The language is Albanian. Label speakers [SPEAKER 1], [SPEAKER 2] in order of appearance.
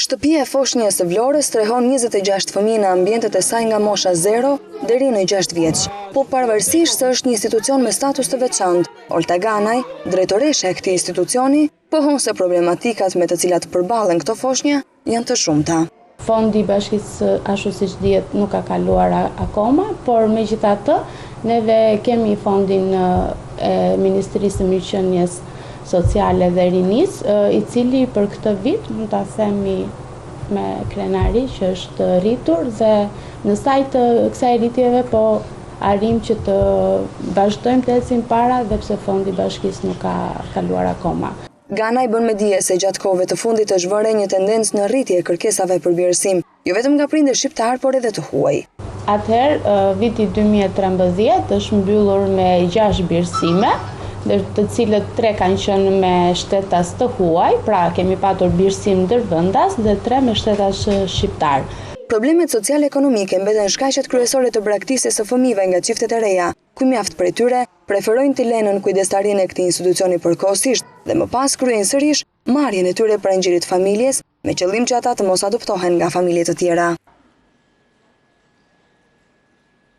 [SPEAKER 1] Shtëpia e foshnjës së Vlorës strehon 26 fëmijë në ambientet e saj nga mosha 0 deri në 6 vjeç. Po pavarësisht se është një institucion me status të veçantë, Olta Ganaj, drejtoresha e këtij institucioni, pohon se problematikat me të cilat përballen këto foshnja janë të shumta.
[SPEAKER 2] Fondi i bashkisë, ashtu siç dihet, nuk ka kaluar akoma, por megjithatë neve kemi fondin e Ministrisë së Mirëqenies Sociale dhe Rinisë, i cili për këtë vit mund ta themi me krenari që është rritur dhe në sajt të kësaj rritjeve po arrim që të vazhdojmë të ecim para dhe pse fondi i bashkisë nuk ka kaluar akoma.
[SPEAKER 1] Ganaj bën me dije se gjatë kohëve të fundit është vënë një tendencë në rritje e kërkesave për birësim, jo vetëm nga prindër shqiptar, por edhe të huaj.
[SPEAKER 2] Atëherë, viti 2013 është mbyllur me 6 birësime, të cilët 3 kanë qenë me shtetas të huaj, pra kemi patur birësim ndërvendas dhe 3 me shtetas shqiptar.
[SPEAKER 1] Problemet sociale-ekonomike mbeten shkaqet kryesore të braktisjes së fëmijëve nga çiftet e reja, ku mjaft prej tyre preferojnë të lënë kujdestarinë e këtij institucioni përkohësisht dhe më pas kryejnë sërish marrjen e tyre pranë ngjirit familjes me qëllim që ata të mos adoptohen nga familje të tjera.